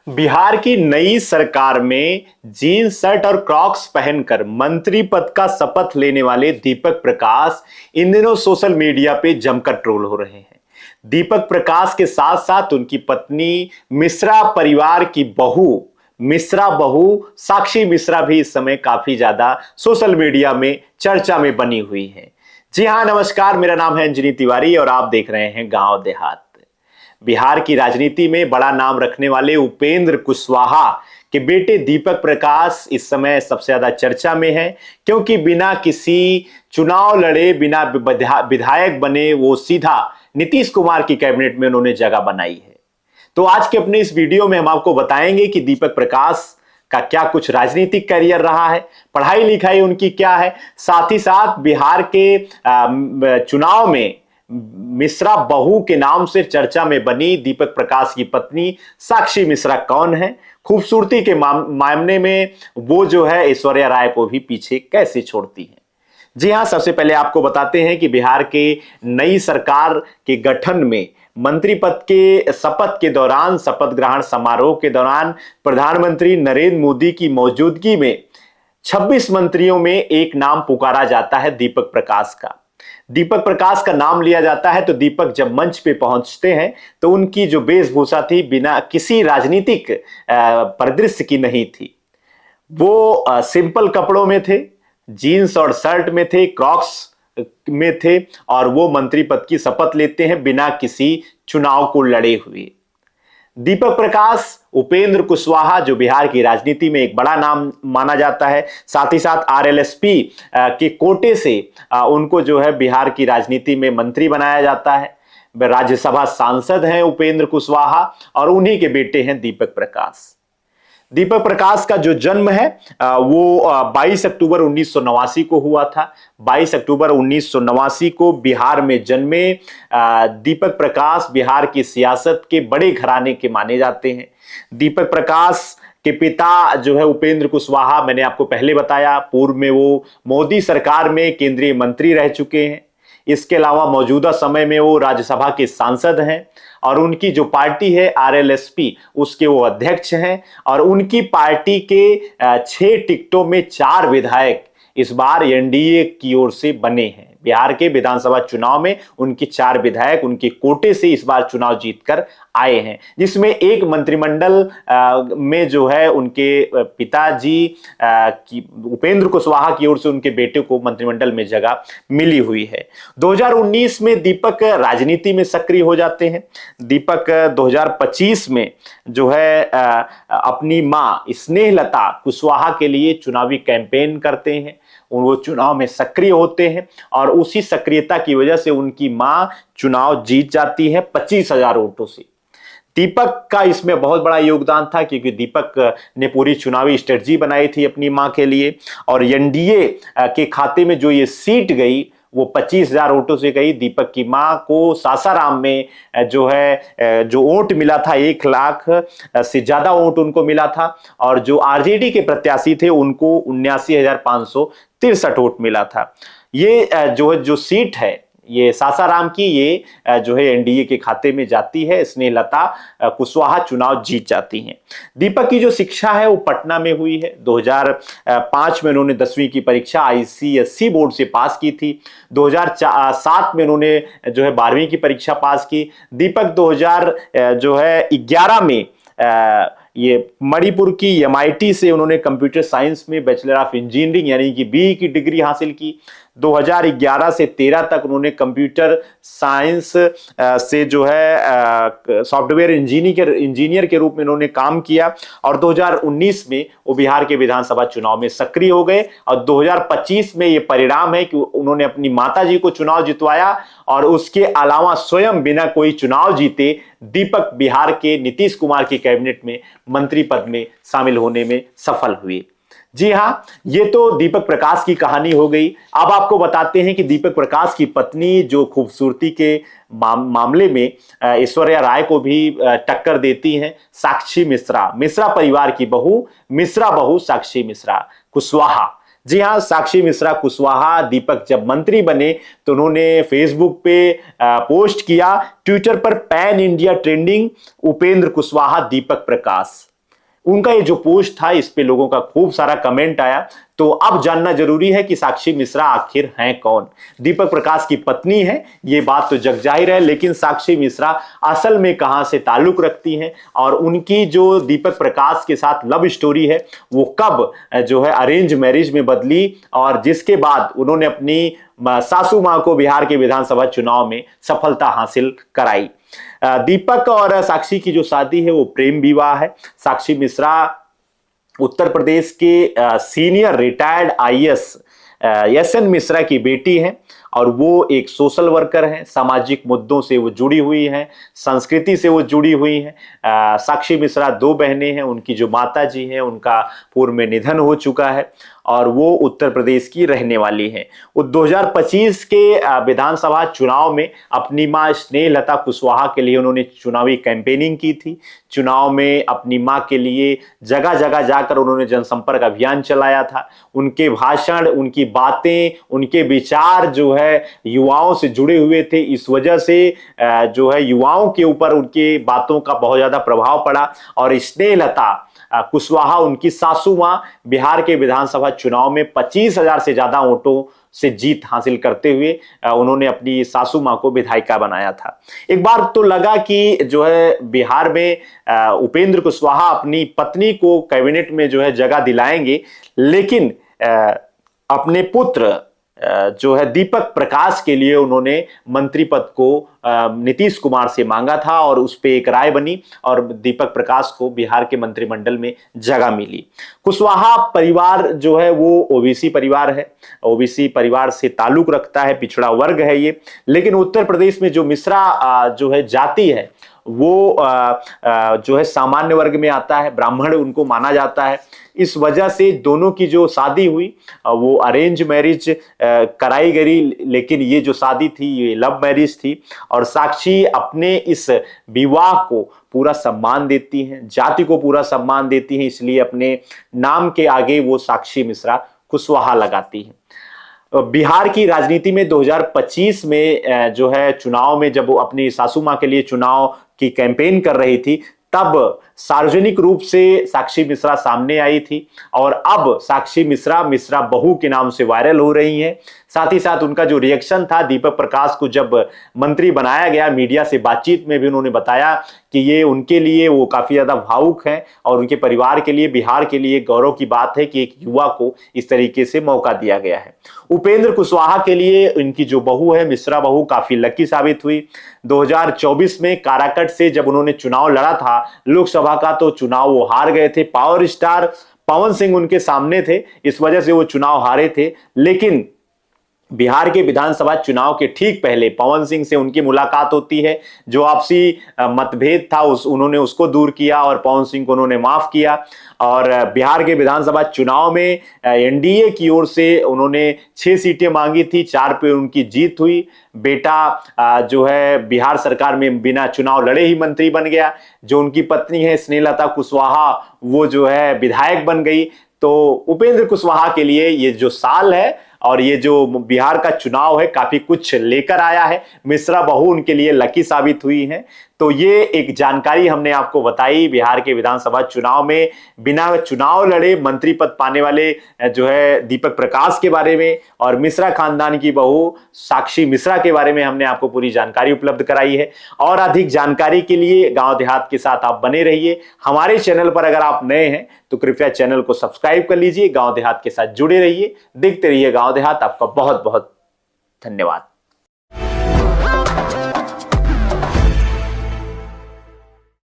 बिहार की नई सरकार में जीन्स शर्ट और क्रॉक्स पहनकर मंत्री पद का शपथ लेने वाले दीपक प्रकाश इन दिनों सोशल मीडिया पे जमकर ट्रोल हो रहे हैं। दीपक प्रकाश के साथ साथ उनकी पत्नी मिश्रा परिवार की मिश्रा बहू साक्षी मिश्रा भी इस समय काफी ज्यादा सोशल मीडिया में चर्चा में बनी हुई है। जी हां, नमस्कार, मेरा नाम है अंजनी तिवारी और आप देख रहे हैं गांव देहात। बिहार की राजनीति में बड़ा नाम रखने वाले उपेंद्र कुशवाहा के बेटे दीपक प्रकाश इस समय सबसे ज्यादा चर्चा में है, क्योंकि बिना किसी चुनाव लड़े, बिना विधायक बने वो सीधा नीतीश कुमार की कैबिनेट में उन्होंने जगह बनाई है। तो आज के अपने इस वीडियो में हम आपको बताएंगे कि दीपक प्रकाश का क्या कुछ राजनीतिक करियर रहा है, पढ़ाई लिखाई उनकी क्या है, साथ ही साथ बिहार के चुनाव में मिश्रा बहू के नाम से चर्चा में बनी दीपक प्रकाश की पत्नी साक्षी मिश्रा कौन है, खूबसूरती के मामले में वो जो है ऐश्वर्या राय को भी पीछे कैसे छोड़ती है। जी हां, सबसे पहले आपको बताते हैं कि बिहार के नई सरकार के गठन में मंत्री पद के शपथ के दौरान, शपथ ग्रहण समारोह के दौरान प्रधानमंत्री नरेंद्र मोदी की मौजूदगी में 26 मंत्रियों में एक नाम पुकारा जाता है दीपक प्रकाश का। दीपक प्रकाश का नाम लिया जाता है तो दीपक जब मंच पे पहुंचते हैं तो उनकी जो वेशभूषा थी बिना किसी राजनीतिक परिदृश्य की नहीं थी। वो सिंपल कपड़ों में थे, जीन्स और शर्ट में थे, क्रॉक्स में थे और वो मंत्री पद की शपथ लेते हैं बिना किसी चुनाव को लड़े हुए। दीपक प्रकाश उपेंद्र कुशवाहा जो बिहार की राजनीति में एक बड़ा नाम माना जाता है, साथ ही साथ आरएलएसपी के कोटे से उनको जो है बिहार की राजनीति में मंत्री बनाया जाता है। राज्यसभा सांसद हैं उपेंद्र कुशवाहा और उन्हीं के बेटे हैं दीपक प्रकाश। दीपक प्रकाश का जो जन्म है वो 22 अक्टूबर 1989 को हुआ था। 22 अक्टूबर 1989 को बिहार में जन्मे दीपक प्रकाश बिहार की सियासत के बड़े घराने के माने जाते हैं। दीपक प्रकाश के पिता जो है उपेंद्र कुशवाहा, मैंने आपको पहले बताया, पूर्व में वो मोदी सरकार में केंद्रीय मंत्री रह चुके हैं। इसके अलावा मौजूदा समय में वो राज्यसभा के सांसद हैं और उनकी जो पार्टी है आरएलएसपी उसके वो अध्यक्ष हैं और उनकी पार्टी के 6 टिकटों में 4 विधायक इस बार एनडीए की ओर से बने हैं। बिहार के विधानसभा चुनाव में उनके 4 विधायक उनके कोटे से इस बार चुनाव जीतकर आए हैं, जिसमें एक मंत्रिमंडल में जो है उनके पिताजी की उपेंद्र कुशवाहा की ओर से उनके बेटे को मंत्रिमंडल में जगह मिली हुई है। 2019 में दीपक राजनीति में सक्रिय हो जाते हैं। दीपक 2025 में जो है अपनी मां स्नेहलता कुशवाहा के लिए चुनावी कैंपेन करते हैं। वो चुनाव में सक्रिय होते हैं और उसी सक्रियता की वजह से उनकी मां चुनाव जीत जाती है 25,000 वोटों से। दीपक का इसमें बहुत बड़ा योगदान था, क्योंकि दीपक ने पूरी चुनावी स्ट्रेटजी बनाई थी अपनी मां के लिए और एनडीए के खाते में जो ये सीट गई वो 25,000 वोटों से गई। दीपक की मां को सासाराम में जो है जो वोट मिला था 1 लाख से ज्यादा वोट उनको मिला था और जो आरजेडी के प्रत्याशी थे उनको 79,563 वोट मिला था। ये जो सीट है ये सासाराम की, ये जो है एनडीए के खाते में जाती है। स्नेहलता कुशवाहा चुनाव जीत जाती हैं। दीपक की जो शिक्षा है वो पटना में हुई है। 2005 में उन्होंने 10वीं की परीक्षा आईसीएसई बोर्ड से पास की थी। 2007 में उन्होंने जो है 12वीं की परीक्षा पास की। दीपक 2011 में ये मणिपुर की एमआईटी से उन्होंने कंप्यूटर साइंस में बैचलर ऑफ इंजीनियरिंग यानी कि बीई की डिग्री हासिल की। 2011 से 13 तक उन्होंने कंप्यूटर साइंस से जो है सॉफ्टवेयर इंजीनियर के रूप में उन्होंने काम किया और 2019 में वो बिहार के विधानसभा चुनाव में सक्रिय हो गए और 2025 में ये परिणाम है कि उन्होंने अपनी माताजी को चुनाव जितवाया और उसके अलावा स्वयं बिना कोई चुनाव जीते दीपक बिहार के नीतीश कुमार की कैबिनेट में मंत्री पद में शामिल होने में सफल हुए। जी हां, ये तो दीपक प्रकाश की कहानी हो गई। अब आपको बताते हैं कि दीपक प्रकाश की पत्नी जो खूबसूरती के मामले में ऐश्वर्या राय को भी टक्कर देती हैं, साक्षी मिश्रा परिवार की मिश्रा बहू साक्षी मिश्रा कुशवाहा। जी हां, साक्षी मिश्रा कुशवाहा दीपक जब मंत्री बने तो उन्होंने फेसबुक पे पोस्ट किया, ट्विटर पर pan India trending Upendra Kushwaha Deepak Prakash. उनका ये जो पोस्ट था इस पे लोगों का खूब सारा कमेंट आया। तो अब जानना जरूरी है कि साक्षी मिश्रा आखिर हैं कौन। दीपक प्रकाश की पत्नी है, ये बात तो जग जाहिर है, लेकिन साक्षी मिश्रा असल में कहां से ताल्लुक रखती हैं और उनकी जो दीपक प्रकाश के साथ लव स्टोरी है वो कब जो है अरेंज मैरिज में बदली और जिसके बाद उन्होंने अपनी सासू मां को बिहार के विधानसभा चुनाव में सफलता हासिल कराई। दीपक और साक्षी की जो शादी है वो प्रेम विवाह है। साक्षी मिश्रा उत्तर प्रदेश के senior retired IAS SN Mishra की बेटी हैं और वो एक सोशल वर्कर हैं, सामाजिक मुद्दों से वो जुड़ी हुई हैं, संस्कृति से वो जुड़ी हुई हैं। साक्षी मिश्रा दो बहनें हैं, उनकी जो माता जी हैं उनका पूर्व में निधन हो चुका है और वो उत्तर प्रदेश की रहने वाली हैं। 2025 के विधानसभा चुनाव में अपनी मां स्नेहलता कुशवाहा के लिए उन्होंने चुनावी कैंपेनिंग की थी। चुनाव में अपनी मां के लिए जगह जगह जाकर उन्होंने जनसंपर्क अभियान चलाया था। उनके भाषण, उनकी बातें, उनके विचार जो है युवाओं से जुड़े हुए थे। इस वजह से जो है युवाओं के ऊपर उनकी बातों का बहुत ज्यादा प्रभाव पड़ा और स्नेहलता कुशवाहा उनकी सासू मां बिहार के विधानसभा चुनाव में 25,000 से ज्यादा वोटों से जीत हासिल करते हुए उन्होंने अपनी सासू मां को विधायिका बनाया था। एक बार तो लगा कि जो है बिहार में उपेंद्र कुशवाहा अपनी पत्नी को कैबिनेट में जो है जगह दिलाएंगे, लेकिन अपने पुत्र जो है दीपक प्रकाश के लिए उन्होंने मंत्री पद को नीतीश कुमार से मांगा था और उस पे एक राय बनी और दीपक प्रकाश को बिहार के मंत्रिमंडल में जगह मिली। कुशवाहा परिवार जो है वो ओबीसी परिवार है, ओबीसी परिवार से ताल्लुक रखता है, पिछड़ा वर्ग है ये। लेकिन उत्तर प्रदेश में जो मिश्रा जो है जाति है वो जो है सामान्य वर्ग में आता है, ब्राह्मण उनको माना जाता है। इस वजह से दोनों की जो शादी हुई वो अरेंज मैरिज कराई गई, लेकिन ये जो शादी थी ये लव मैरिज थी और साक्षी अपने इस विवाह को पूरा सम्मान देती हैं, जाति को पूरा सम्मान देती हैं, इसलिए अपने नाम के आगे वो साक्षी मिश्रा कुशवाहा लगाती हैं। बिहार की राजनीति में 2025 में जो है चुनाव में जब वो अपनी सासू मां के लिए चुनाव की कैंपेन कर रही थी तब सार्वजनिक रूप से साक्षी मिश्रा सामने आई थी और अब साक्षी मिश्रा बहू के नाम से वायरल हो रही हैं। साथ ही साथ उनका जो रिएक्शन था दीपक प्रकाश को जब मंत्री बनाया गया, मीडिया से बातचीत में भी उन्होंने बताया कि ये उनके लिए वो काफी ज्यादा भावुक हैं और उनके परिवार के लिए, बिहार के लिए गौरव की बात है कि एक युवा को इस तरीके से मौका दिया गया है। उपेंद्र कुशवाहा के लिए इनकी जो बहू है मिश्रा बहू काफी लकी साबित हुई। 2024 में काराकट से जब उन्होंने चुनाव लड़ा था लोकसभा का, तो चुनाव वो हार गए थे। पावर स्टार पवन सिंह उनके सामने थे, इस वजह से वो चुनाव हारे थे। लेकिन बिहार के विधानसभा चुनाव के ठीक पहले पवन सिंह से उनकी मुलाकात होती है। जो आपसी मतभेद था उन्होंने उसको दूर किया और पवन सिंह को उन्होंने माफ किया और बिहार के विधानसभा चुनाव में एनडीए की ओर से उन्होंने 6 सीटें मांगी थी, 4 पे उनकी जीत हुई। बेटा जो है बिहार सरकार में बिना चुनाव लड़े ही मंत्री बन गया। जो उनकी पत्नी है स्नेहलता कुशवाहा वो जो है विधायक बन गई। तो उपेंद्र कुशवाहा के लिए ये जो साल है और ये जो बिहार का चुनाव है काफी कुछ लेकर आया है। मिश्रा बहू उनके लिए लकी साबित हुई हैं। तो ये एक जानकारी हमने आपको बताई बिहार के विधानसभा चुनाव में बिना चुनाव लड़े मंत्री पद पाने वाले जो है दीपक प्रकाश के बारे में और मिश्रा खानदान की बहू साक्षी मिश्रा के बारे में हमने आपको पूरी जानकारी उपलब्ध कराई है। और अधिक जानकारी के लिए गांव देहात के साथ आप बने रहिए। हमारे चैनल पर अगर आप नए हैं तो कृपया चैनल को सब्सक्राइब कर लीजिए, गांव देहात के साथ जुड़े रहिए, देखते रहिए गांव देहात। आपका बहुत बहुत धन्यवाद।